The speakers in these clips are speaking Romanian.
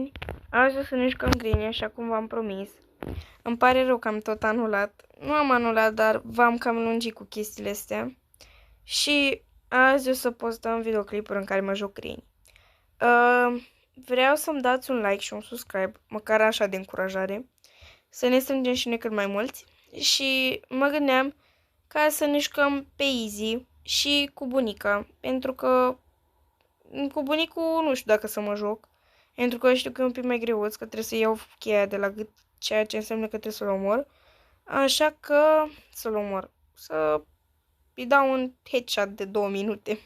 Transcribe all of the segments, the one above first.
oameni! Azi o să ne jucăm Granny, așa cum v-am promis. Îmi pare rău că am tot anulat. Nu am anulat, dar v-am cam lungit cu chestiile astea. Și azi o să postăm videoclipuri în care mă joc Granny. Vreau să-mi dați un like și un subscribe, măcar așa de încurajare. Să ne strângem și noi cât mai mulți. Și mă gândeam ca să ne jucăm pe easy și cu bunica. Pentru că cu bunicul nu știu dacă să mă joc. Pentru că știu că e un pic mai greuț, că trebuie să iau cheia de la gât, ceea ce înseamnă că trebuie să-l omor. Așa că să-l omor. Să-i dau un headshot de 2 minute.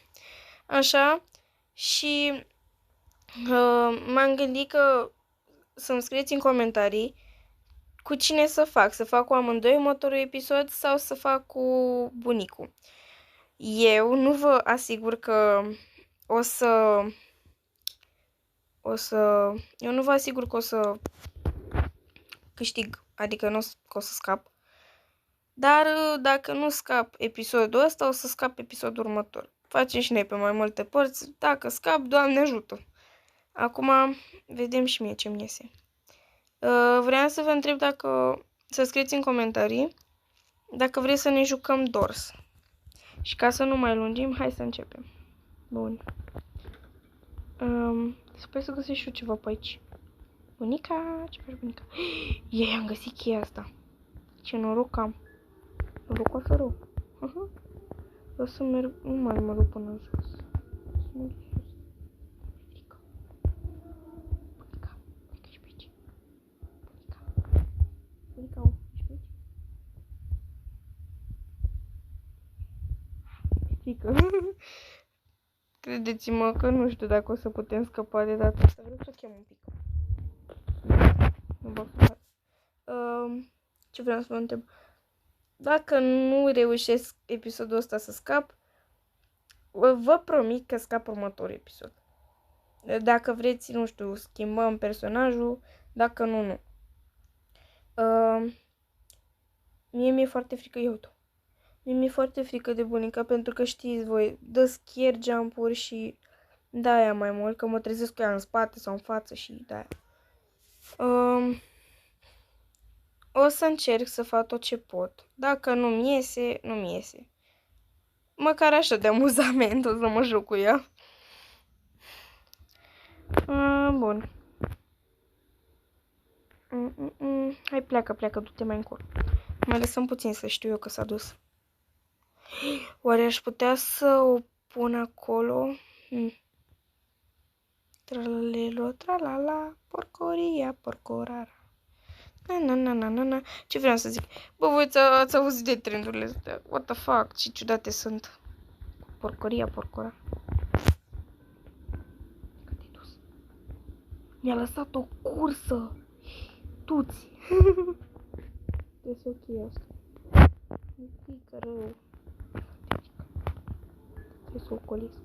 Așa. Și m-am gândit că să-mi scrieți în comentarii cu cine să fac. Să fac cu amândoi următorul episod sau să fac cu bunicul. Eu nu vă asigur că eu nu vă asigur că o să câștig, adică nu că o să scap. Dar dacă nu scap episodul ăsta, o să scap episodul următor. Facem și noi pe mai multe părți. Dacă scap, Doamne ajută. Acum vedem și mie ce-mi iese. Vreau să vă întreb dacă să scrieți în comentarii dacă vreți să ne jucăm Doors. Și ca să nu mai lungim, hai să începem. Bun. Sper să găsesc și eu ceva pe aici. Bunica, ce faci, bunica? Ei, am găsit cheia asta. Ce noroc am. Norocos rău. O să merg, nu mai mă duc până jos. Să merg sus. Bunica. Bunica. Bunica și pe aici. Bunica. Bunica, o, ești pe aici? Frică. Credeți-mă că nu știu dacă o să putem scăpa de data asta. Vreau să o chem un pic. Ce vreau să vă întreb? Dacă nu reușesc episodul ăsta să scap, vă promit că scap următorul episod. Dacă vreți, nu știu, schimbăm personajul, dacă nu, nu. Mie mi-e foarte frică, mi-e foarte frică de bunica, pentru că știți voi, dă scare jump-uri și de-aia mai mult, că mă trezesc cu ea în spate sau în față și de-aia. O să încerc să fac tot ce pot. Dacă nu-mi iese, nu-mi iese. Măcar așa de amuzament o să mă joc cu ea. Bun. Hai, pleacă, du-te mai încolo. Mai lăsăm puțin să știu eu că s-a dus. Oare aș putea să o pun acolo? Tralalelo, tralala, porcoria, porcorara. Na. Ce vreau să zic? Bă, voi ați auzit de trendurile astea? What the fuck? Ce ciudate sunt. Porcoria, porcora. Că te-ai dus. Mi-a lăsat o cursă. Tuți. Trebuie să ok asta. Mi-e frică rău. Trebuie să o colesc.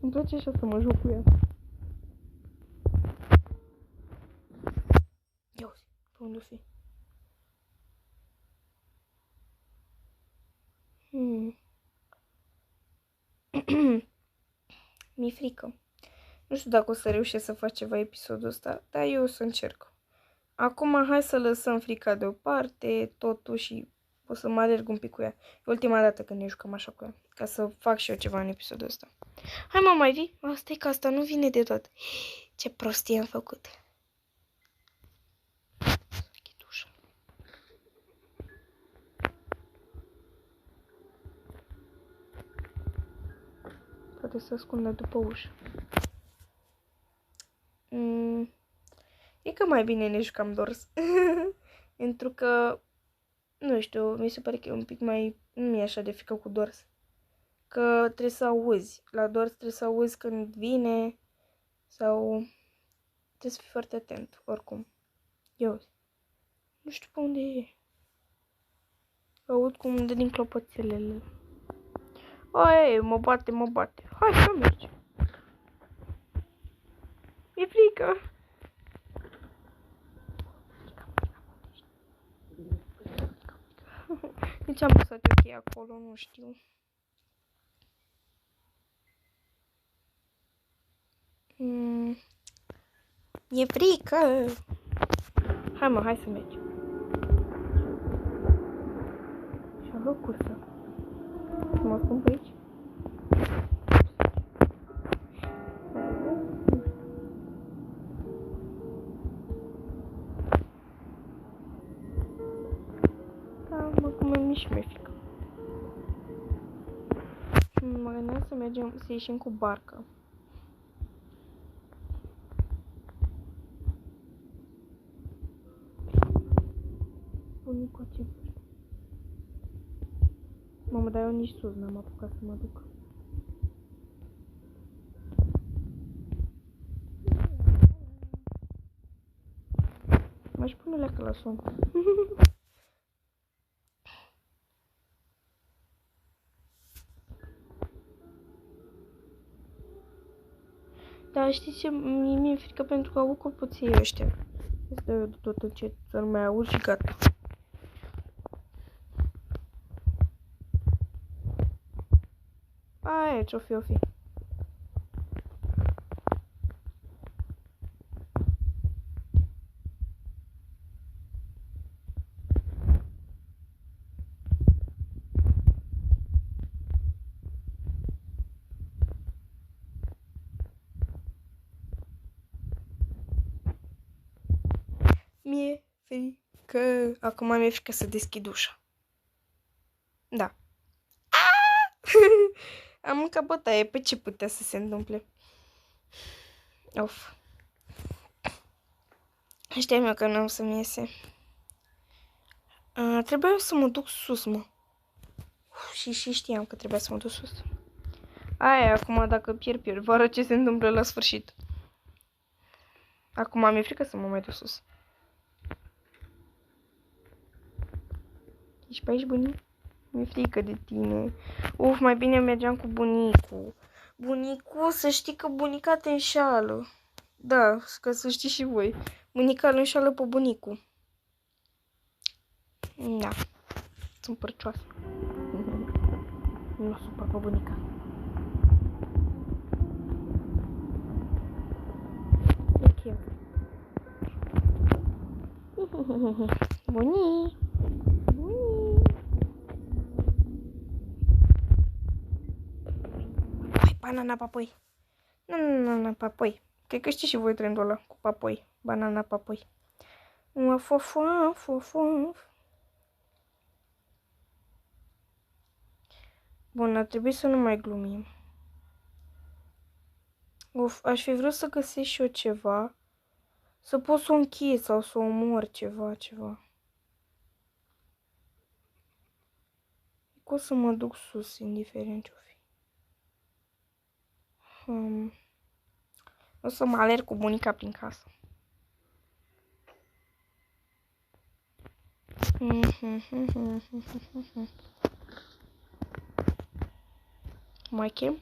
Îmi place așa să mă joc cu ea. Ia uzi, pe unde o fi? Mi-e frică. Nu știu dacă o să reușesc să fac ceva episodul ăsta, dar eu o să încerc. Acum hai să lăsăm frica deoparte, totul, și o să mă alerg un pic cu ea. E ultima dată când ne jucăm așa cu ea, ca să fac și eu ceva în episodul ăsta. Hai, mă, mai vii? Stai că asta nu vine de tot. Ce prostie am făcut. Închid ușa. Poate să ascundă după ușă. E că mai bine ne jucam Doors. Pentru că, nu știu, mi se pare că e un pic mai... Nu mi-e așa de frică cu Doors. Că trebuie să auzi. La Doors trebuie să auzi când vine. Sau... Trebuie să fii foarte atent, oricum. Eu nu știu pe unde e. Aud cum dă din clopoțelele. Ai, mă bate. Hai să mergem. Mi-e frică. De ce am lăsat eu cheia acolo? Nu știu. E frică. Hai mă, hai să mergem. Și-a luat cursă. Să mă spun pe aici. Da, mă, cum e nici mi-e frică. Mă gândeam să mergem, să ieșim cu barca. Bunicul ce vârstă. Mamă, dar eu nici sus n-am apucat să mă duc. M-aș pune leacă la somn. Dar știți ce? Mi-e frică pentru că aud corpoții ăștia. Este eu de tot încet, să nu mai aud și gata. Aia, ce-o fi, o fi. Mi-e frică. Acum mi-e frică să deschid ușa. Da. Am mâncat bătaie. Pe ce putea să se întâmple? Of. Știam eu că nu am să-mi iese. Trebuia să mă duc sus, mă. Și știam că trebuia să mă duc sus. Aia, acum dacă pierd. Vă arăt ce se întâmplă la sfârșit. Acum mi-e frică să mă mai duc sus. Ești pe aici, bunic? Mi-e frică de tine. Uf, mai bine mergeam cu bunicul. Bunicul, să știi că bunica te înșală. Da, ca să știți și voi. Bunica îl înșală pe bunicul. Da. Sunt părcioasă. Nu supăr pe bunica. Ok. Bunii. Hai, banana papoi. Nu, papoi. Cred că știți și voi trendul ăla cu papoi. Banana papoi. Bun, ar trebui să nu mai glumim. Uf, aș fi vrut să găsesc și eu ceva. Să pot să o închid sau să o omor ceva. O să mă duc sus, indiferent ce-o fi. O să mă alerg cu bunica prin casă. Mai chem?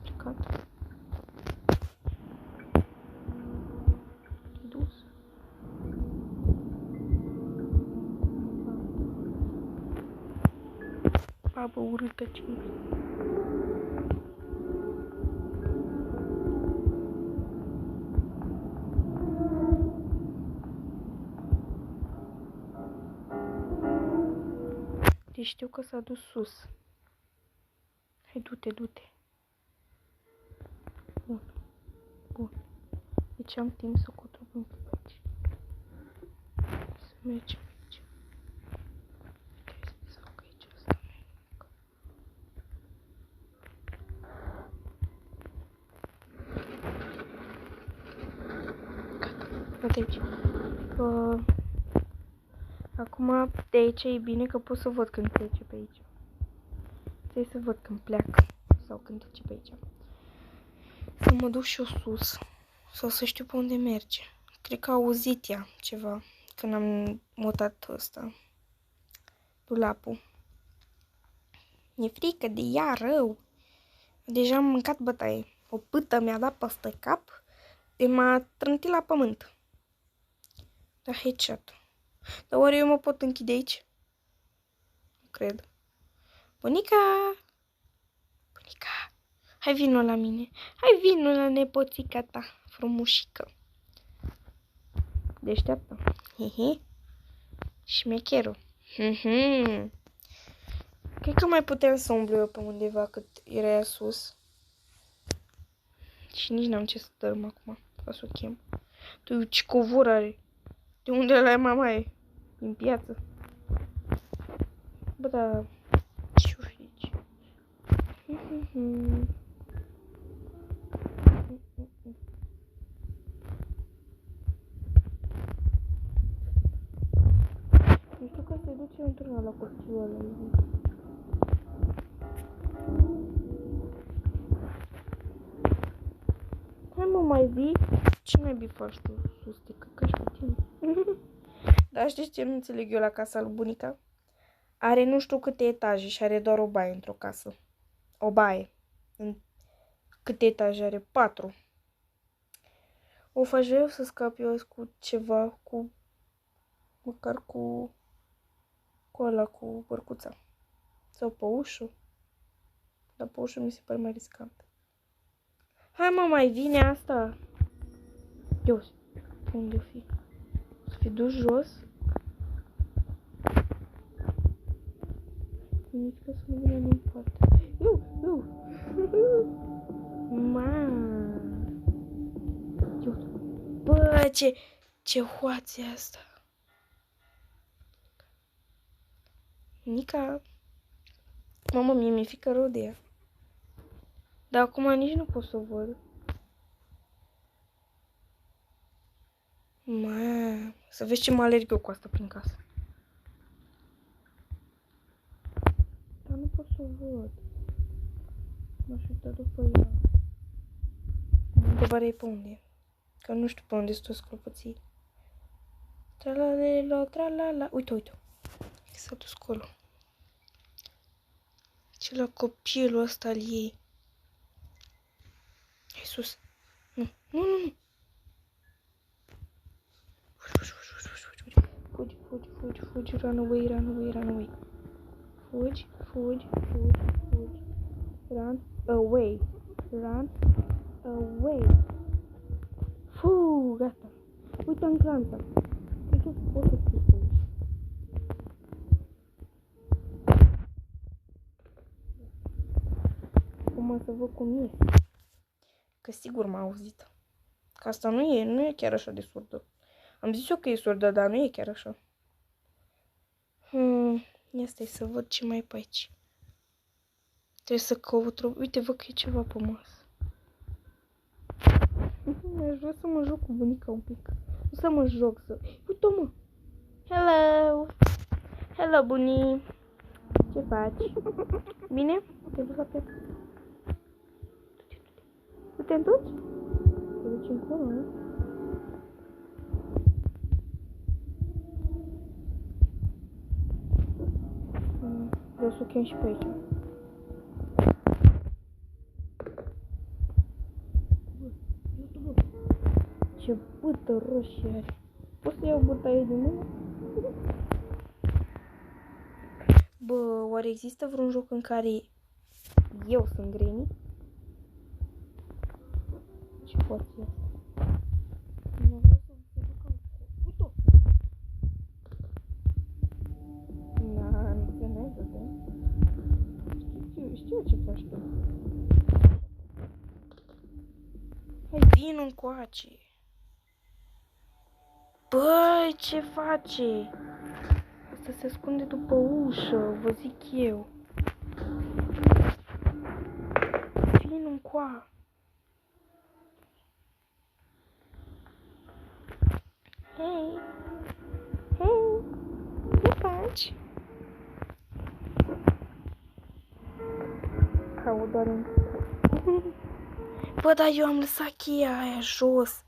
Plecat. Dus. Babă urâtă ce Deci știu că s-a dus sus. Hai, du-te. Bun. Deci am timp să cotrobăm pe aici. Să mergem aici. Trebuie să desfac aici asta. Gata. Uite aici. Acum de aici e bine că pot să văd când trece pe aici. Trebuie să văd când pleacă sau când trece pe aici. Să mă duc și eu sus sau să știu pe unde merge. Cred că a auzit ea ceva când am mutat ăsta, dulapul. E frică de ea rău. Deja am mâncat bătaie. O pâtă mi-a dat peste cap de m-a trântit la pământ. Da, headshot. Dar oare eu mă pot închide aici? cred. Bunica! Bunica! Hai vino la mine. Hai vino la nepoțica ta, frumușică. Deșteaptă. Hehe. Șmecherul. Cred că mai putem să umblu eu pe undeva cât era ea sus. Și nici n-am ce să dărâm acum. Ca să o chem. Tu ce covor are? De unde la mama e? Din piață. Bă, da... Ce-o fi aici? Nu știu că se duce într-una la corciul ăla. Hai mă, mai vii? Ce naibii faci tu sus? Te căcași pe tine. Dar știți ce nu înțeleg eu la casa lui bunica? Are nu știu câte etaje și are doar o baie într-o casă. O baie. În câte etaje are? 4. O faci eu să scap eu cu ceva, cu... Măcar cu ăla, cu bărcuța. Sau păușul. Dar păușul mi se pare mai riscant. Hai mă, mai vine asta. Eu, unde-o fi? Să fi dus jos? Nici că să nu vină din poate. Eu. Bă, ce hoață e asta. Nica. Mamă, mie mi-e frică rău de ea. Dar acum nici nu pot să o văd. Să vezi ce mă alerg eu cu asta prin casă. Dar nu pot să o văd. M-aș uita după ea. Întrebarea e pe unde. Că nu știu pe unde sunt toți clopoții. Tralalelo, tralala. Uite. S-a dus acolo. Ce la copilul ăsta al ei. Hai sus. Nu. Fugi. Run away. Fugi. Run away. Gata. Uite în clanța. Cred că pot să fiu aici. Acum să văd cum e. Că sigur m-a auzit. Că asta nu e chiar așa de surdă. Am zis eu că e surdă, dar nu e chiar așa. Ia stai să văd ce mai e pe aici. Trebuie să caut. Uite, văd că e ceva pe masă. Aș vrea să mă joc cu bunica un pic. Nu să mă joc să... Uite-o, mă! Hello, bunii! Ce faci? Bine? Te duci la piață? Tu te întorci? Te duci încolo, nu? Vreau să o chem și pe aici. Ce bâtă roșie are. Poți să iau bâta ei din mână? Bă, oare există vreun joc în care eu sunt Granny? Ce poate fi asta? Nu vreau să se ducă în uite-o! Na, nu te neagă, știu ce faci tu. Hai, vin încoace! Băi, ce face? Asta se ascunde după ușă, vă zic eu. Vin încoa. Hei, ce faci? Caut doar în... Bă, dar eu am lăsat cheia aia jos.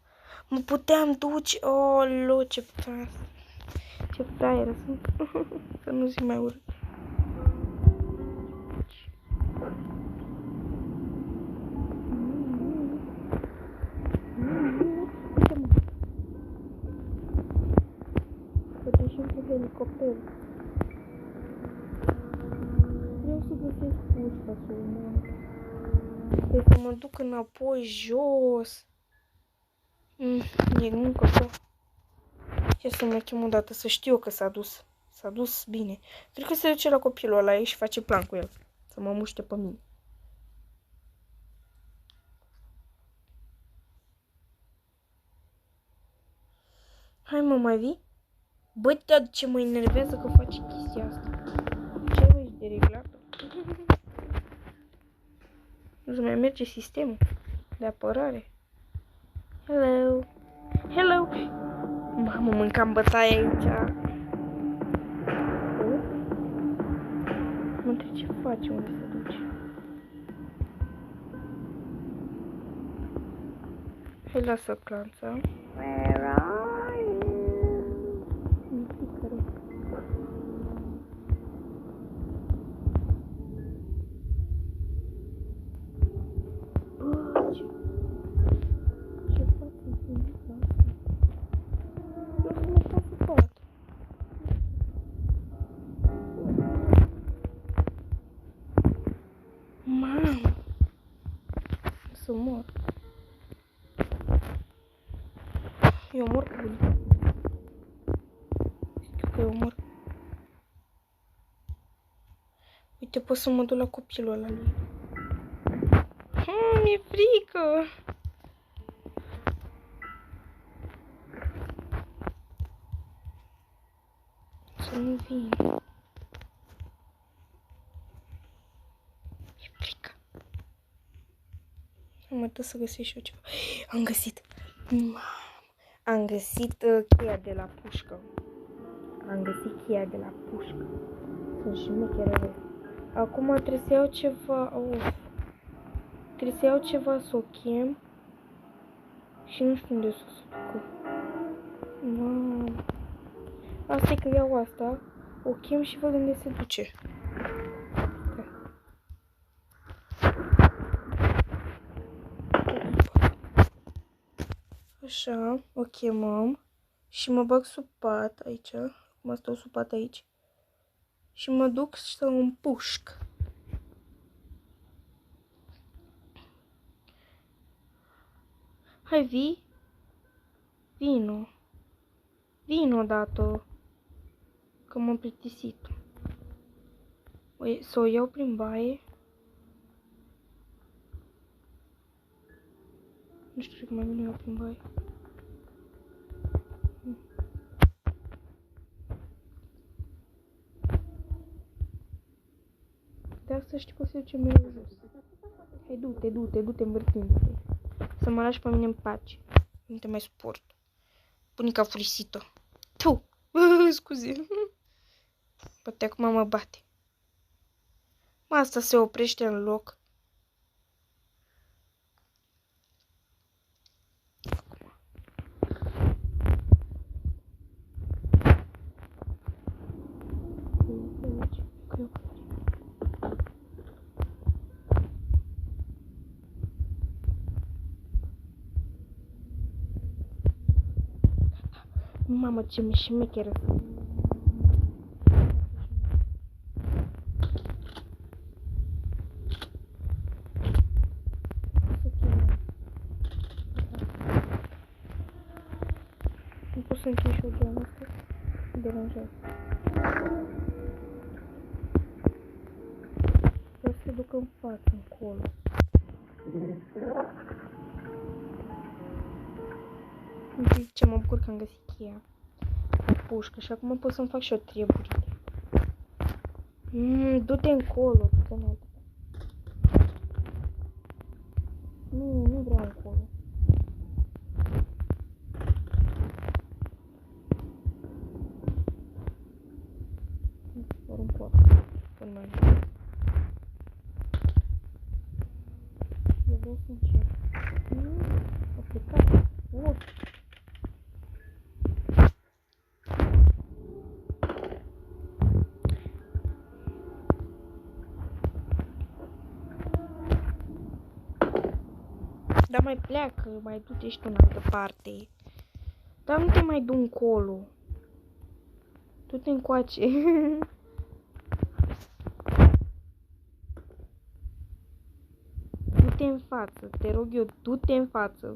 Mă puteam duce... Olo, ce prost. Ce fraieră sunt. Să nu zic mai urât. Uite-mă. Poate și cu helicopterul. găsesc pușca să o mă. Trebuie să mă duc înapoi jos. E încă așa. Ia să mă chem o dată, să știu că s-a dus. S-a dus bine. Cred că se duce la copilul ăla și face plan cu el. Să mă muște pe mine. Hai mă, mai vii? Băi, dar ce mă enervează că face chestia asta. Ce ai de reglată? Nu se mai merge sistemul de apărare. Hello. Hello. Mamă, mâncam bătaie aici. Mă întreb ce face, unde se duce. Hai, lasă clanța. Where are you? Ce faci în filmul asta? Eu să mă fac toată. Mamă! Să mor. Eu mor cu bunica. Știu că eu mor. Uite, pot să mă duc la copilul ăla lui. Mi-e frică! Să nu vin. Mi-e frică. Mă dă să găsesc și eu ceva. Am găsit! Am găsit cheia de la pușcă. Am găsit cheia de la pușcă. Sunt șmecherele. Acum trebuie să iau ceva. Trebuie să iau ceva să o chem. Și nu știu unde să o ducă. Asta e că iau asta. O chem și văd unde se duce. Așa, o chemăm. Și mă bag sub pat aici. Acum stau sub pat aici. Și mă duc să o împușc. Hai, vii? Vino. Vino odată. Că m-am plictisit. Să o iau prin baie. Nu știu cum mai bine iau prin baie. De asta știi că o să duce mereu jos. Hai, du-te, învârtindu-te. Să mă lași pe mine în pace. Nu te mai suport. Bunica furisită. Tu! Scuze. Poate acum mă bate. Asta se oprește în loc. Mamă, ce șmecheră. Nu pot să închid și o geamă asta. Deranjează. Vreau să se ducă în față, încolo. Uite ce mă bucur că am găsit cheia. O pușcă și acum pot să-mi fac și eu treburile. Du-te încolo, du-te în altă. Nu vreau încolo. Doar un pot. Până mai mult. Eu vreau să încep. A plecat. Dar mai pleacă, mai du-te și tu în altă parte. Dar nu te mai du încolo. Du-te încoace. du-te în față, te rog eu, du-te în față.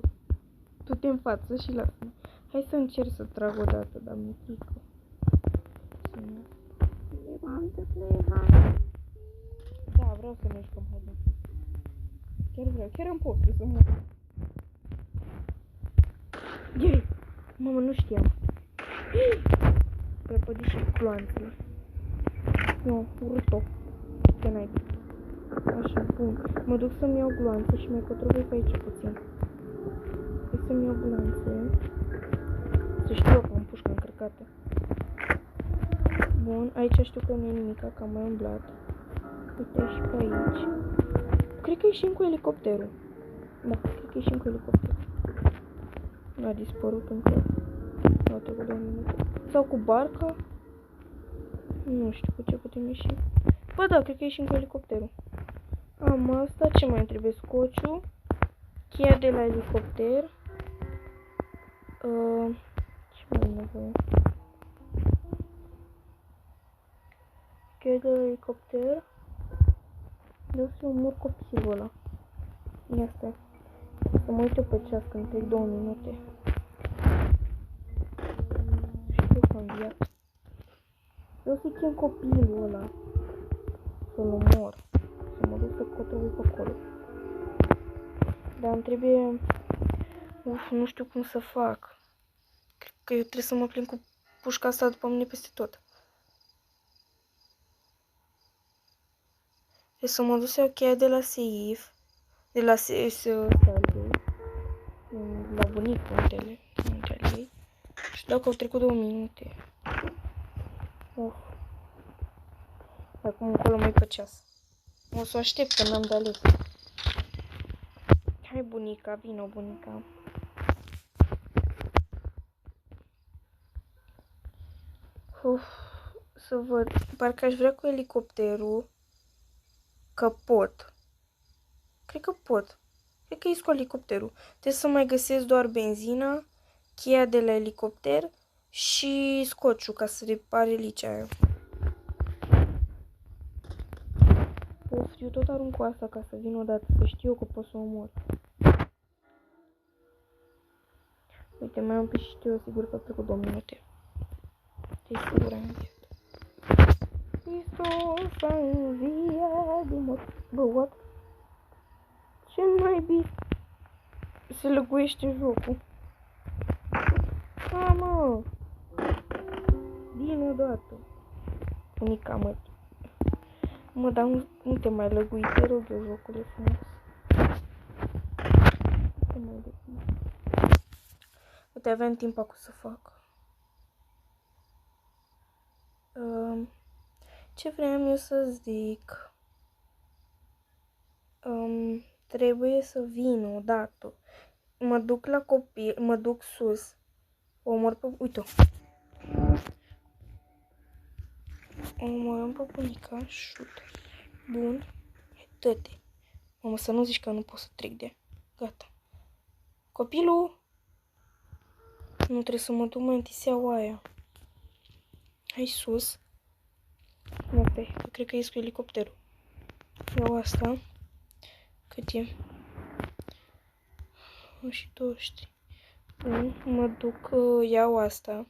Du-te în față și lasă-mă. Hai să încerc să trag o dată, dar mi-e frică. Da, vreau să ne jucăm, hai. Chiar vreau, chiar am poftă să mă... Iei! Mamă, nu știam. Prăpădit și gloanțele. Nu, urât-o. Ce n-ai. Așa, bun. Mă duc să-mi iau gloanțe și mai cotrobui pe aici puțin. Hai să-mi iau gloanțe. Să știu că am pușcă încărcată. Bun, aici știu că nu e nimica, că am mai umblat. Uite și pe aici. Cred că ieșim cu elicopterul. Da, cred că ieșim cu elicopterul. Nu a dispărut încă. Nu a trecut 2 minute. Sau cu barca. Nu știu cu ce putem ieși. Bă, da, cred că ieșim cu elicopterul. Am asta, ce mai trebuie? Scociu. Cheia de la elicopter. Ce mai am nevoie? Cheia de la elicopter. Vreau să omor copilul ăla. Ia stai. Să mă uit eu pe ceas când trec 2 minute. Știu că am viat. Vreau să chem copilul ăla. Să-l omor. Să mă duc să cotrobui pe acolo. Dar îmi trebuie... Uf, nu știu cum să fac. Cred că eu trebuie să mă plin cu pușca asta după mine peste tot. Trebuie să mă duc să iau cheia de la Seif. De la Seif, la bunicul untele ei. Și dacă au trecut 2 minute. Uf. Acum încolo mai pe ceas. O să o aștept că n-am de ales. Hai bunica, vino bunica. Uf, să văd. Parcă aș vrea cu elicopterul. Că pot. Cred că pot. Cred că ies cu elicopterul. Trebuie să mai găsesc doar benzina, cheia de la elicopter și scociu ca să repare licea aia. Uf, eu tot arunc cu asta ca să vin odată, să știu eu că pot să o omor. Uite, mai am și știu eu sigur că plec cu 2 minute. Te-i sigur am zis. Iisus a înviat din morți. Bă, what? Ce naibii? Se lăguiește jocul. Ha, mă! Din odată. Unica, mă. Mă, dar nu te mai lăgui, te rog eu, jocul e frumos. Nu te mai lăgui. Uite, aveam timp acum să fac. Ce vreau eu să zic? Trebuie să vin odată. Mă duc la copil, mă duc sus. Omor pe... Uite-o. Omorăm pe bunica, șut. Bun. Hai, dă-te. Mamă, să nu zici că nu pot să trec de ea. Gata. Copilul. Nu trebuie să mă duc mai întâi să iau aia. Hai sus. Nu, stai. Eu cred că ies cu elicopterul. Iau asta. Cât e? 1 și 23. Bun. Mă duc, iau asta.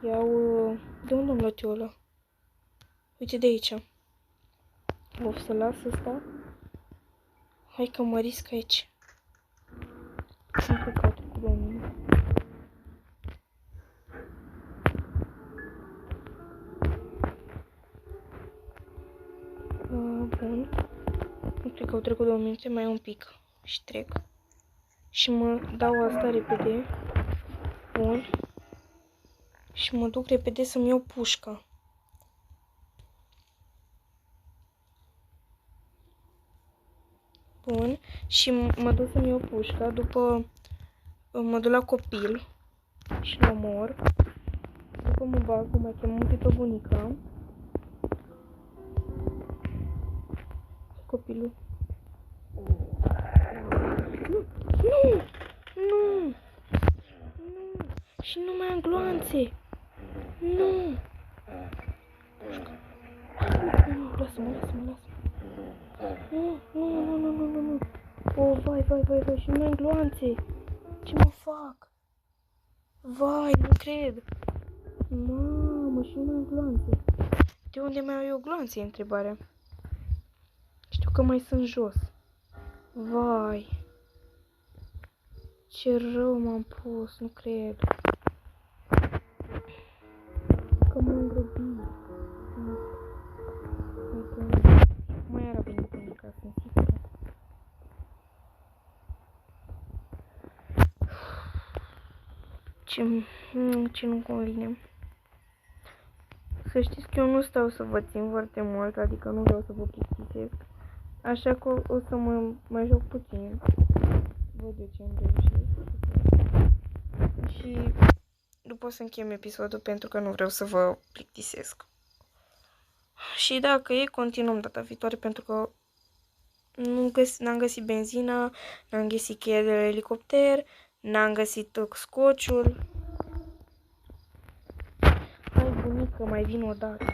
Iau... De unde am luat eu ăla? Uite de aici. O să las asta. Hai că mă risc aici. Nu cred că au trecut 2 minute. Bun. Nu cred că au trecut 2 minute, mai un pic. Și trec. Și mă dau asta repede. Bun. Și mă duc repede să-mi iau pușca. Bun. Și mă duc să-mi iau pușca. După mă duc la copil. Și-l omor. După mă bag, mai chemăm pe bunica. Copilul. Nu! Nu! Nu! Nu! Și nu mai am gloanțe! Nu! Nu, lasă-mă, lasă-mă, lasă-mă. Nu, nu, nu, nu, nu, nu, nu. Oh, vai, și nu mai gloanțe. Ce mă fac? Vai, nu cred. Mamă, și nu mai gloanțe. De unde mai au eu gloanțe, e întrebarea. Știu că mai sunt jos. Vai. Ce rău m-am pus, nu cred. Că m-am grăbit. Mai era bine bunica, sunt sigură. Ce nu convine. Să știți că eu nu stau să vă țin foarte mult, adică nu vreau să vă plictisesc. Așa că o să mă mai joc puțin. Văd eu ce îmi reușesc. Și după o să închem episodul pentru că nu vreau să vă plictisesc. Și dacă e, continuăm data viitoare pentru că n-am găsit benzina, n-am găsit cheia de la elicopter, n-am găsit scociul. Hai, bunică, mai vin o dată.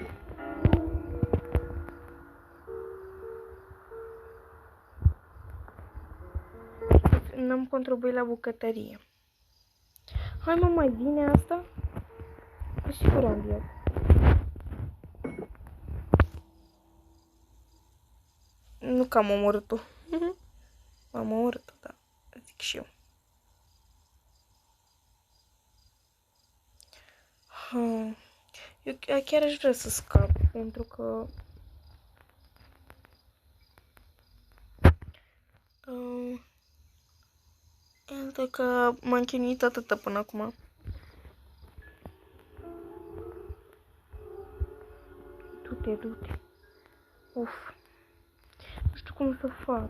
N-am contribuit la bucătărie. Hai, mă, mai vine asta? Cu siguranță. Nu că am omorât-o. Am omorât-o, da. Zic și eu. Eu chiar aș vrea să scap, pentru că... Iată că m-am chinuit atâta până acum. Du-te. Uf. Nu știu cum să fac.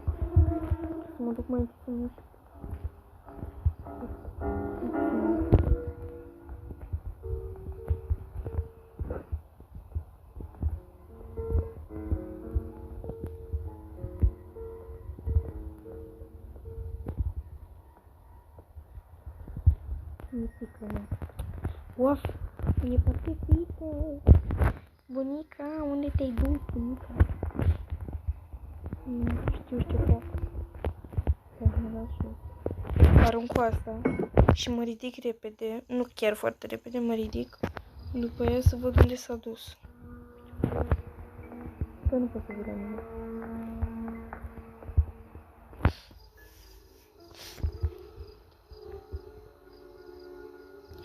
Să mă duc mai întâi. Uf, e pătățită. Bunica, unde te-ai dus, bunica? Nu știu ce fac. Arunc cu asta și mă ridic repede, nu chiar foarte repede, mă ridic. După ea să văd unde s-a dus. Că nu pot să văd la mine.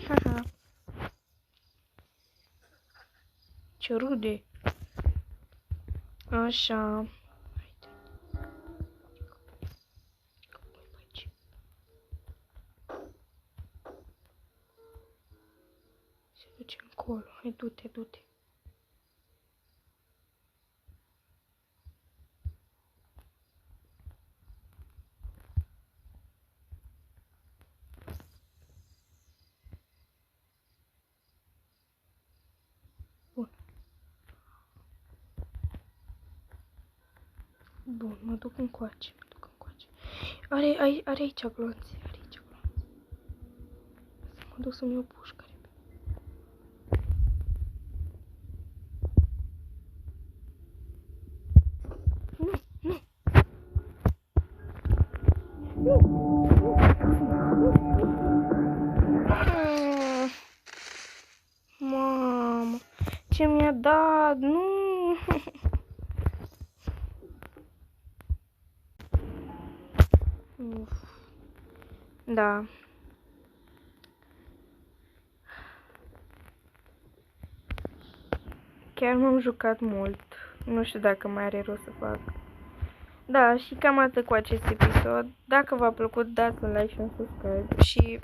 Haha. Ce rude. Așa. Se duce încolo. Hai, du-te. Bun, mă duc încoace. Are aici glonțe, Să mă duc să-mi iau pușca. Mamă, ce mi-a dat? Nu! Da. Chiar m-am jucat mult. Nu știu dacă mai are rost să fac. Da, și cam atât cu acest episod. Dacă v-a plăcut, dați un like și un subscribe. Și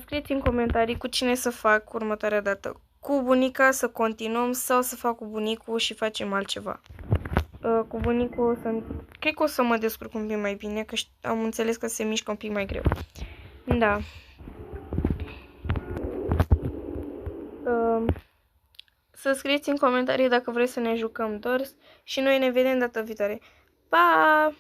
scrieți în comentarii cu cine să fac următoarea dată. Cu bunica să continuăm sau să fac cu bunicul și facem altceva. Cu bunicul cred că o să mă descurc un pic mai bine, că am înțeles că se mișcă un pic mai greu. Da. Să scrieți în comentarii dacă vreți să ne jucăm Doors și noi ne vedem data viitoare. Pa!